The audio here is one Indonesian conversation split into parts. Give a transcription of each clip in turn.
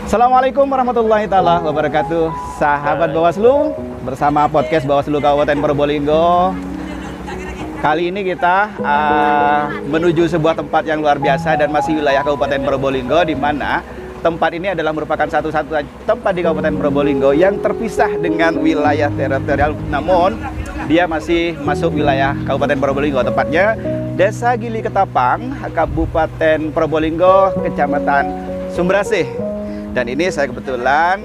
Assalamualaikum warahmatullahi taala wabarakatuh. Sahabat Bawaslu, bersama podcast Bawaslu Kabupaten Probolinggo. Kali ini kita menuju sebuah tempat yang luar biasa dan masih wilayah Kabupaten Probolinggo, di mana tempat ini adalah merupakan satu-satunya tempat di Kabupaten Probolinggo yang terpisah dengan wilayah teritorial, namun dia masih masuk wilayah Kabupaten Probolinggo, tepatnya Desa Gili Ketapang, Kabupaten Probolinggo, Kecamatan Sumberasih. Dan ini saya kebetulan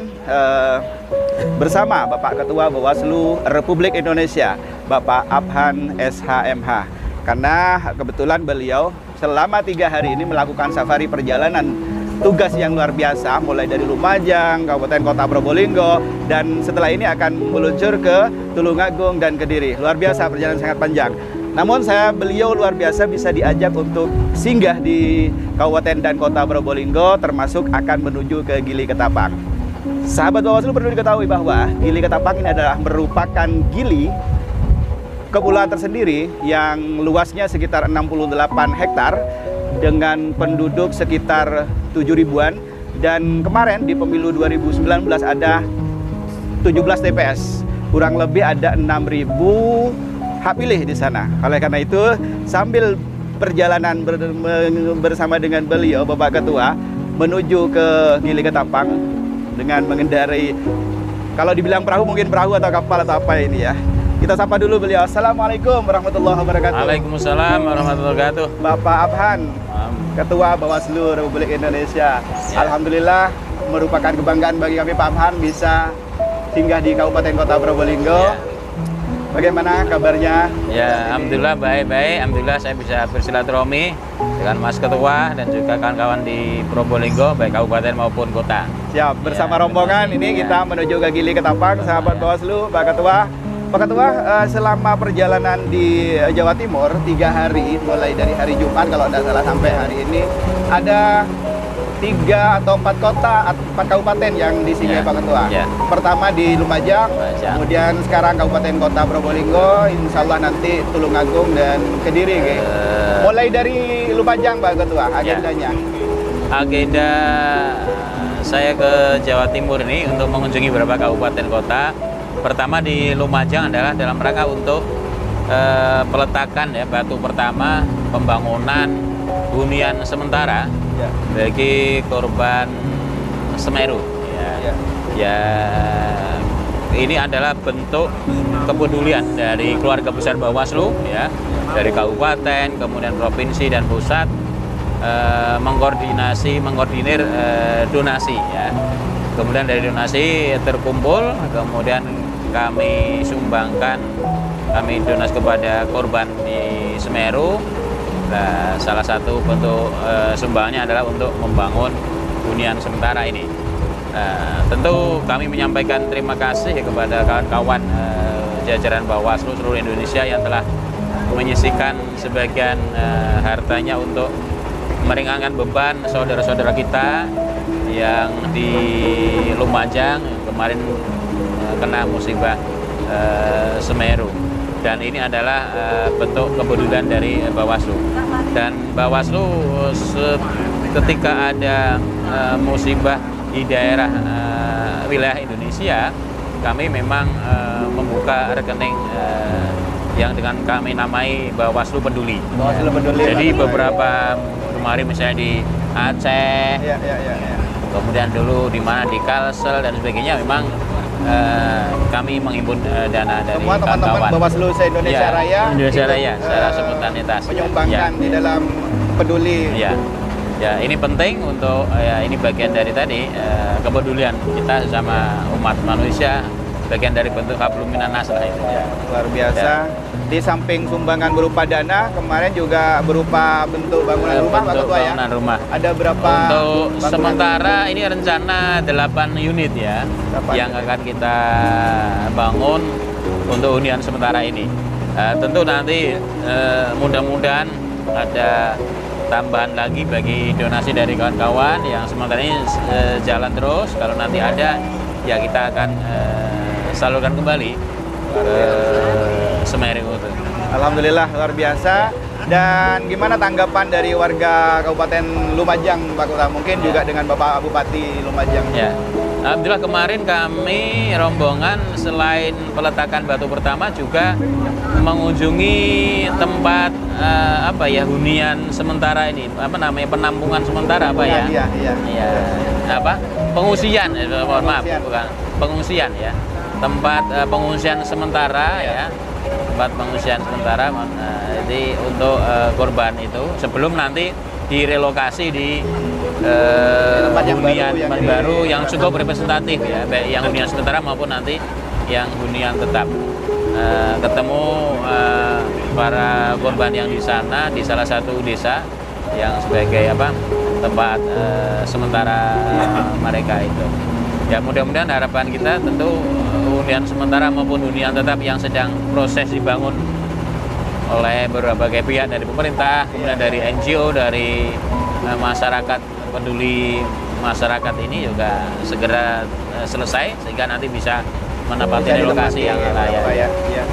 bersama Bapak Ketua Bawaslu Republik Indonesia, Bapak Abhan SHMH. Karena kebetulan beliau selama 3 hari ini melakukan safari perjalanan tugas yang luar biasa, mulai dari Lumajang, Kabupaten Kota Probolinggo, dan setelah ini akan meluncur ke Tulungagung dan Kediri. Luar biasa, perjalanan sangat panjang. Namun beliau luar biasa bisa diajak untuk singgah di Kabupaten dan Kota Probolinggo, termasuk akan menuju ke Gili Ketapang. Sahabat Bawaslu perlu diketahui bahwa Gili Ketapang ini adalah merupakan gili kepulauan tersendiri yang luasnya sekitar 68 hektar dengan penduduk sekitar 7 ribuan, dan kemarin di pemilu 2019 ada 17 TPS, kurang lebih ada 6.000 hak pilih di sana. Oleh karena itu, sambil perjalanan bersama dengan beliau, Bapak Ketua, menuju ke Gili Ketapang dengan mengendarai, kalau dibilang perahu mungkin perahu atau kapal atau apa ini ya. Kita sapa dulu beliau. Assalamualaikum warahmatullahi wabarakatuh. Waalaikumsalam warahmatullahi wabarakatuh. Bapak Abhan, Ketua Bawaslu Republik Indonesia. Ya. Alhamdulillah, merupakan kebanggaan bagi kami Pak Abhan bisa singgah di Kabupaten Kota Probolinggo. Ya. Bagaimana kabarnya? Ya, alhamdulillah baik-baik. Alhamdulillah saya bisa bersilaturahmi dengan Mas Ketua dan juga kawan-kawan di Probolinggo, baik kabupaten maupun kota. Siap, bersama rombongan ini kita menuju ke Gili Ketapang, sahabat Bawaslu, Pak Ketua. Pak Ketua, selama perjalanan di Jawa Timur 3 hari, mulai dari hari Jumat kalau tidak salah sampai hari ini, ada 3 atau 4 kota, 4 kabupaten yang disinggahi Pak Ketua. Pertama di Lumajang, kemudian sekarang Kabupaten Kota Probolinggo, insya Allah nanti Tulungagung dan Kediri. Mulai dari Lumajang Pak Ketua, agendanya. Agenda saya ke Jawa Timur ini untuk mengunjungi beberapa kabupaten kota. Pertama di Lumajang adalah dalam rangka untuk peletakan batu pertama pembangunan hunian sementara bagi korban Semeru. Ini adalah bentuk kepedulian dari keluarga besar Bawaslu, dari kabupaten, kemudian provinsi dan pusat, mengkoordinir donasi. Kemudian dari donasi terkumpul, kemudian kami sumbangkan, kami donasi kepada korban di Semeru. Nah, salah satu bentuk sumbangannya adalah untuk membangun hunian sementara ini. Tentu kami menyampaikan terima kasih kepada kawan-kawan jajaran Bawaslu seluruh Indonesia yang telah menyisihkan sebagian hartanya untuk meringankan beban saudara-saudara kita yang di Lumajang kemarin kena musibah Semeru. Dan ini adalah bentuk kepedulian dari Bawaslu. Dan Bawaslu ketika ada musibah di daerah wilayah Indonesia, kami memang membuka rekening yang dengan kami namai Bawaslu Peduli. Bawaslu Peduli. Jadi beberapa kemarin misalnya di Aceh, kemudian dulu di mana di Kalsel dan sebagainya, memang kami menghimpun dana dari semua teman-teman Bawaslu se-Indonesia Raya, Indonesia Raya secara simultanitas menyumbangkan di dalam peduli. Ini penting untuk ini bagian dari tadi kepedulian kita sama umat manusia, bagian dari bentuk hablum minan nas lah itu. Luar biasa. Di samping sumbangan berupa dana, kemarin juga berupa bentuk bangunan rumah Pak Ketua ya. Bangunan rumah. Ada berapa? Untuk sementara ini rencana 8 unit yang akan kita bangun untuk hunian sementara ini. Tentu nanti mudah-mudahan ada tambahan lagi bagi donasi dari kawan-kawan yang sementara ini jalan terus. Kalau nanti ada, ya kita akan salurkan kembali ke Semeru. Alhamdulillah luar biasa. Dan gimana tanggapan dari warga Kabupaten Lumajang, Pak Kota? Mungkin juga dengan Bapak Bupati Lumajang. Ya, alhamdulillah kemarin kami rombongan selain peletakan batu pertama juga mengunjungi tempat hunian sementara ini, penampungan sementara Iya. Pengungsian, mohon maaf, bukan pengungsian ya, tempat pengungsian sementara ya, tempat pengungsian sementara. Jadi untuk korban itu sebelum nanti direlokasi di hunian baru yang cukup representatif ya, baik yang hunian sementara maupun nanti yang hunian tetap. Ketemu para korban yang di sana di salah satu desa yang sebagai tempat sementara mereka itu. Ya mudah-mudahan harapan kita tentu hunian sementara maupun hunian tetap yang sedang proses dibangun oleh berbagai pihak dari pemerintah, kemudian dari NGO, dari masyarakat peduli masyarakat ini juga segera selesai sehingga nanti bisa menempati relokasi yang layak. Ya.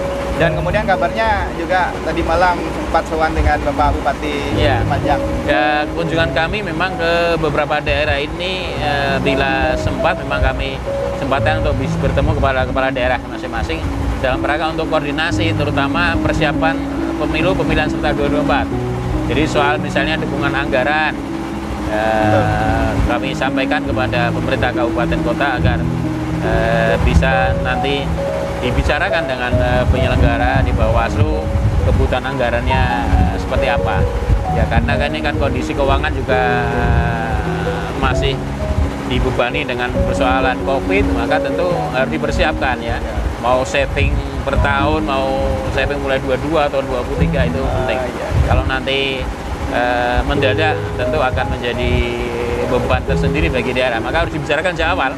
Dan kemudian kabarnya juga tadi malam sempat sowan dengan Bapak Bupati Lumajang. Ya, kunjungan kami memang ke beberapa daerah ini bila sempat memang kami sempatkan untuk bisa bertemu kepala daerah masing-masing dalam rangka untuk koordinasi terutama persiapan pemilihan serta 2024. Jadi soal misalnya dukungan anggaran kami sampaikan kepada pemerintah kabupaten kota agar bisa nanti dibicarakan dengan penyelenggara di Bawaslu kebutuhan anggarannya seperti apa ya, karena ini kan kondisi keuangan juga masih dibebani dengan persoalan COVID, maka tentu harus dipersiapkan ya, mau setting per tahun, mau setting mulai 22 atau 23 itu penting. Kalau nanti mendadak tentu akan menjadi beban tersendiri bagi daerah, maka harus dibicarakan sejak awal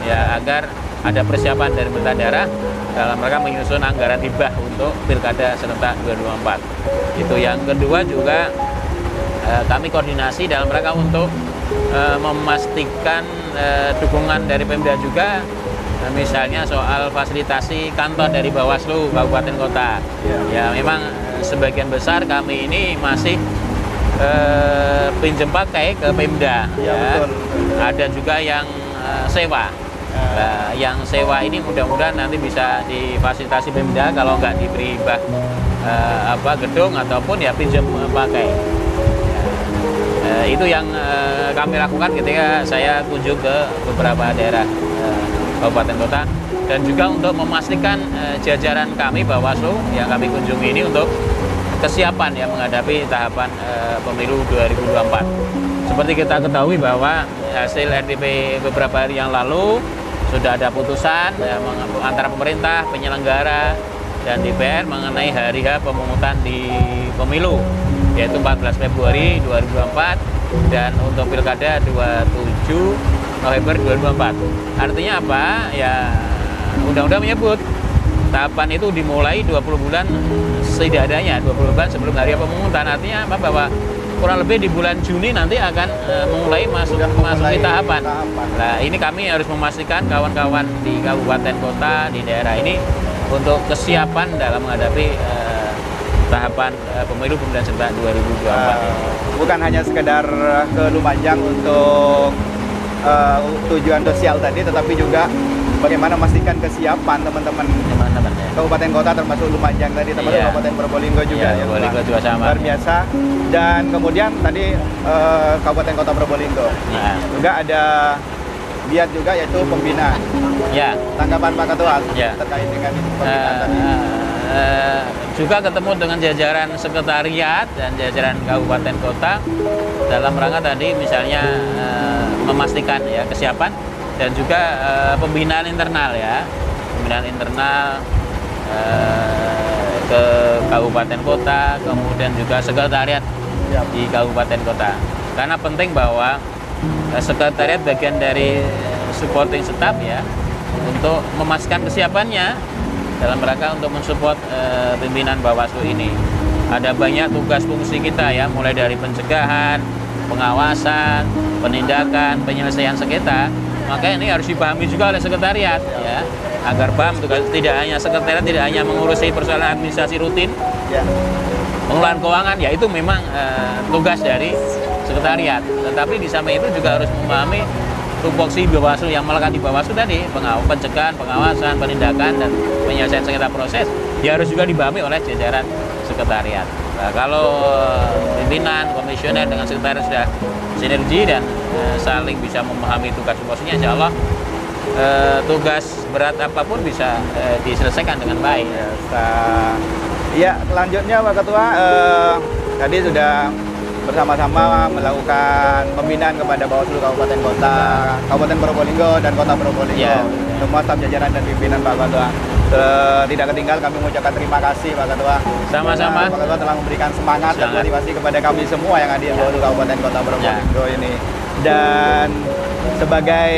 ya, agar ada persiapan dari pemerintah daerah dalam rangka menyusun anggaran hibah untuk Pilkada serentak 2024. Itu yang kedua juga kami koordinasi dalam rangka untuk memastikan dukungan dari Pemda juga, misalnya soal fasilitasi kantor dari Bawaslu Kabupaten Kota. Ya memang sebagian besar kami ini masih pinjam pakai ke Pemda. Ya. Ada juga yang sewa. Yang sewa ini mudah-mudahan nanti bisa difasilitasi Pemda kalau nggak diberi gedung ataupun ya pinjam pakai. Itu yang kami lakukan ketika saya kunjung ke beberapa daerah kabupaten kota, dan juga untuk memastikan jajaran kami Bawaslu yang kami kunjungi ini untuk kesiapan ya menghadapi tahapan pemilu 2024. Seperti kita ketahui bahwa hasil RDP beberapa hari yang lalu sudah ada putusan antara pemerintah, penyelenggara, dan DPR mengenai hari H pemungutan di pemilu, yaitu 14 Februari 2024 dan untuk Pilkada 27 November 2024. Artinya apa? Ya undang-undang menyebut tahapan itu dimulai 20 bulan setidaknya 20 bulan sebelum hari pemungutan. Artinya apa? Bahwa kurang lebih di bulan Juni nanti akan memulai masuki tahapan. Nah, ini kami harus memastikan kawan-kawan di kabupaten kota di daerah ini untuk kesiapan dalam menghadapi tahapan pemilu pemilihan serentak 2024. Bukan hanya sekedar ke Lumajang untuk tujuan sosial tadi, tetapi juga bagaimana memastikan kesiapan teman-teman kabupaten kota termasuk Lumajang tadi, termasuk Kabupaten Probolinggo juga ya, Probolinggo juga sama. Luar biasa. Dan kemudian tadi Kabupaten Kota Probolinggo juga ada giat juga yaitu pembinaan. Ya. Tanggapan Pak Ketua terkait dengan pembinaan tadi. Juga ketemu dengan jajaran sekretariat dan jajaran kabupaten kota dalam rangka tadi misalnya memastikan ya kesiapan dan juga pembinaan internal ya, pembinaan internal ke kabupaten kota, kemudian juga sekretariat di kabupaten kota. Karena penting bahwa sekretariat bagian dari supporting staff ya untuk memastikan kesiapannya dalam rangka untuk mensupport pimpinan Bawaslu ini. Ada banyak tugas fungsi kita ya, mulai dari pencegahan, pengawasan, penindakan, penyelesaian sengketa. Maka ini harus dipahami juga oleh sekretariat ya, agar paham tugas tidak hanya sekretariat tidak hanya mengurusi persoalan administrasi rutin, pengelolaan keuangan, ya itu memang tugas dari sekretariat. Tetapi di samping itu juga harus memahami tupoksi Bawaslu yang melekat di Bawaslu tadi, pencegahan, pengawasan, penindakan, dan penyelesaian sengketa proses, ya harus juga dipahami oleh jajaran sekretariat. Nah, kalau pimpinan, komisioner dengan sekretariat sudah sinergi dan saling bisa memahami tugas tupoksinya, insya Allah tugas berat apapun bisa diselesaikan dengan baik. Ya, selanjutnya Pak Ketua, tadi sudah bersama-sama melakukan pembinaan kepada Bawaslu Kabupaten Kota, Kabupaten Probolinggo dan Kota Probolinggo. Ya. Semua staf jajaran dan pimpinan Pak Ketua. Tidak ketinggal kami mengucapkan terima kasih Pak Ketua. Sama-sama. Pak Ketua telah memberikan semangat dan motivasi kepada kami semua yang hadir di Bawaslu Kabupaten Kota Probolinggo ini. Dan sebagai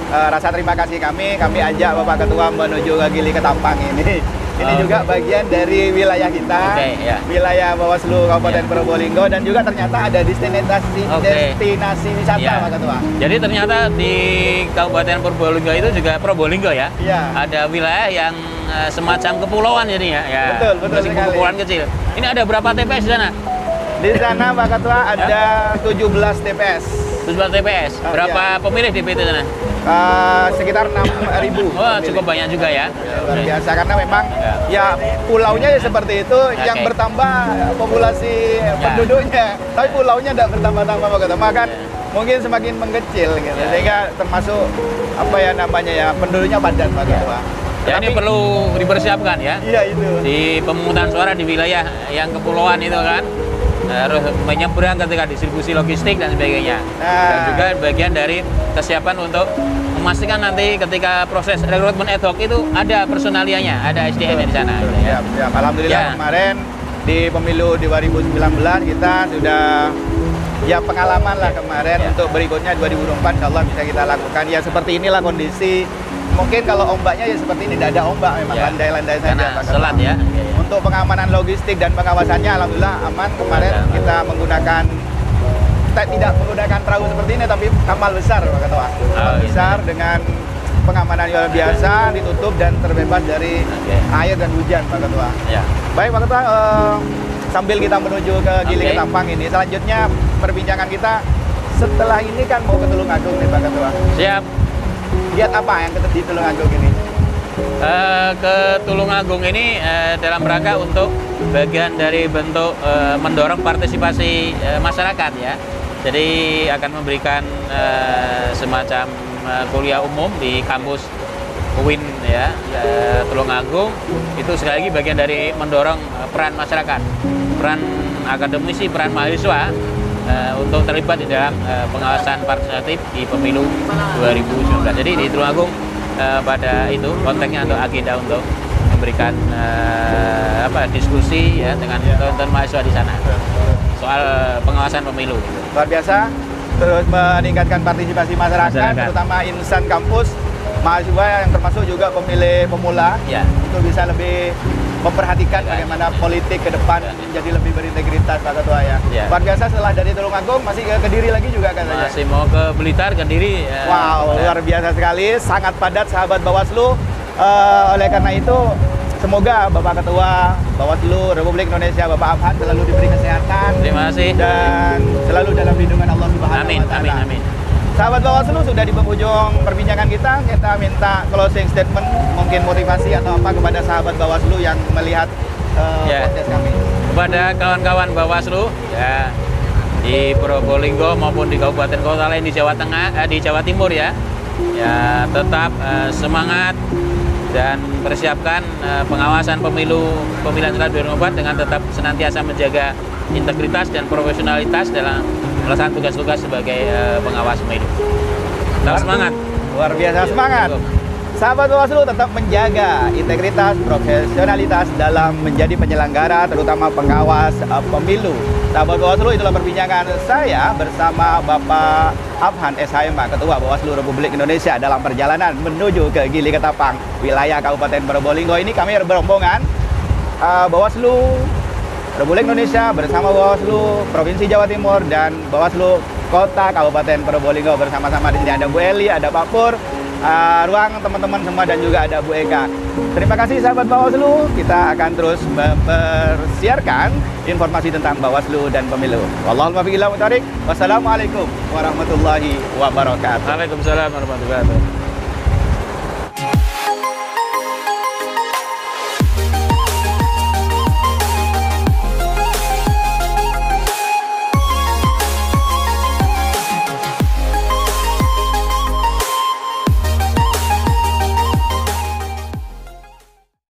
rasa terima kasih kami ajak Bapak Ketua menuju ke Gili Ketapang ini. Ini juga bagian dari wilayah kita, wilayah Bawaslu Kabupaten Probolinggo, dan juga ternyata ada destinasi wisata Pak Ketua. Jadi ternyata di Kabupaten Probolinggo itu juga Probolinggo ya. Ada wilayah yang semacam kepulauan jadinya. Betul sekali. Kepulauan kecil. Ini ada berapa TPS di sana? Di sana Pak Ketua ada 17 TPS. 17 TPS. Berapa pemilih di PT sana? Sekitar 6.000. Wah, cukup banyak juga ya. Luar biasa, karena memang ya pulaunya ya seperti itu, yang bertambah populasi penduduknya, tapi pulaunya tidak bertambah-tambah Pak Ketua. Maka mungkin semakin mengecil gitu. Sehingga termasuk penduduknya padat Pak Ketua. Ya, ini perlu dipersiapkan ya. Iya, itu. Di pemungutan suara di wilayah yang kepulauan itu kan, harus menyeberang ketika distribusi logistik dan sebagainya. Dan juga bagian dari kesiapan untuk memastikan nanti ketika proses rekrutmen ad hoc itu ada personalianya, ada SDM di sana. Ya. Alhamdulillah kemarin di pemilu 2019 kita sudah pengalaman lah kemarin. Untuk berikutnya 2024 insya Allah bisa kita lakukan. Ya seperti inilah kondisi. Mungkin kalau ombaknya ya seperti ini, tidak ada ombak, memang landai-landai saja. Selat ya. Untuk pengamanan logistik dan pengawasannya alhamdulillah aman. Kemarin kita tidak menggunakan perahu seperti ini, tapi kapal besar Pak Ketua. Kapal besar dengan pengamanan yang biasa, ditutup dan terbebas dari air dan hujan Pak Ketua. Baik Pak Ketua, sambil kita menuju ke Gili Ketapang ini, selanjutnya perbincangan kita setelah ini kan mau ke Tulungagung nih Pak Ketua. Siap. Lihat apa yang di Tulungagung ini? Ke Tulungagung ini dalam rangka untuk bagian dari bentuk mendorong partisipasi masyarakat ya. Jadi akan memberikan semacam kuliah umum di kampus UIN ya, Tulungagung. Itu sekali lagi bagian dari mendorong peran masyarakat, peran akademisi, peran mahasiswa untuk terlibat di dalam pengawasan partisipatif di pemilu 2019. Jadi di Tulungagung pada itu konteksnya atau agenda untuk memberikan diskusi ya dengan teman-teman mahasiswa di sana soal pengawasan pemilu. Luar biasa, terus meningkatkan partisipasi masyarakat. Terutama insan kampus, mahasiswa yang termasuk juga pemilih pemula, itu bisa lebih memperhatikan bagaimana politik ke depan menjadi lebih berintegritas Pak Ketua ya. Luar biasa, setelah dari Tulungagung masih ke Kediri lagi juga katanya. Masih mau ke Blitar, Kediri. Wow, luar biasa sekali, sangat padat sahabat Bawaslu. Oleh karena itu semoga Bapak Ketua Bawaslu Republik Indonesia Bapak Abhan selalu diberi kesehatan. Terima kasih. Dan selalu dalam lindungan Allah Subhanahu wa Ta'ala. Amin. Sahabat Bawaslu, sudah di penghujung perbincangan kita minta closing statement, mungkin motivasi atau apa kepada sahabat Bawaslu yang melihat podcast kami. Kepada kawan-kawan Bawaslu ya di Probolinggo maupun di kabupaten kota lain di Jawa Tengah, di Jawa Timur ya tetap semangat dan persiapkan pengawasan pemilihan serentak 2024 dengan tetap senantiasa menjaga integritas dan profesionalitas dalam melaksanakan tugas-tugas sebagai pengawas pemilu. Tetap semangat. Luar biasa semangat. Sahabat Bawaslu tetap menjaga integritas, profesionalitas dalam menjadi penyelenggara, terutama pengawas pemilu. Sahabat Bawaslu, itulah perbincangan saya bersama Bapak Abhan SHMH, Ketua Bawaslu Republik Indonesia dalam perjalanan menuju ke Gili Ketapang, wilayah Kabupaten Probolinggo. Ini kami berombongan Bawaslu Republik Indonesia bersama Bawaslu Provinsi Jawa Timur, dan Bawaslu Kota Kabupaten Probolinggo bersama-sama. Di sini ada Bu Eli, ada Pak Pur, ruang teman-teman semua dan juga ada Bu Eka. Terima kasih sahabat Bawaslu. Kita akan terus mempersiarkan informasi tentang Bawaslu dan pemilu. Wallahul muwaffiq ila aqwamit thoriq. Wassalamualaikum warahmatullahi wabarakatuh. Waalaikumsalam warahmatullahi wabarakatuh.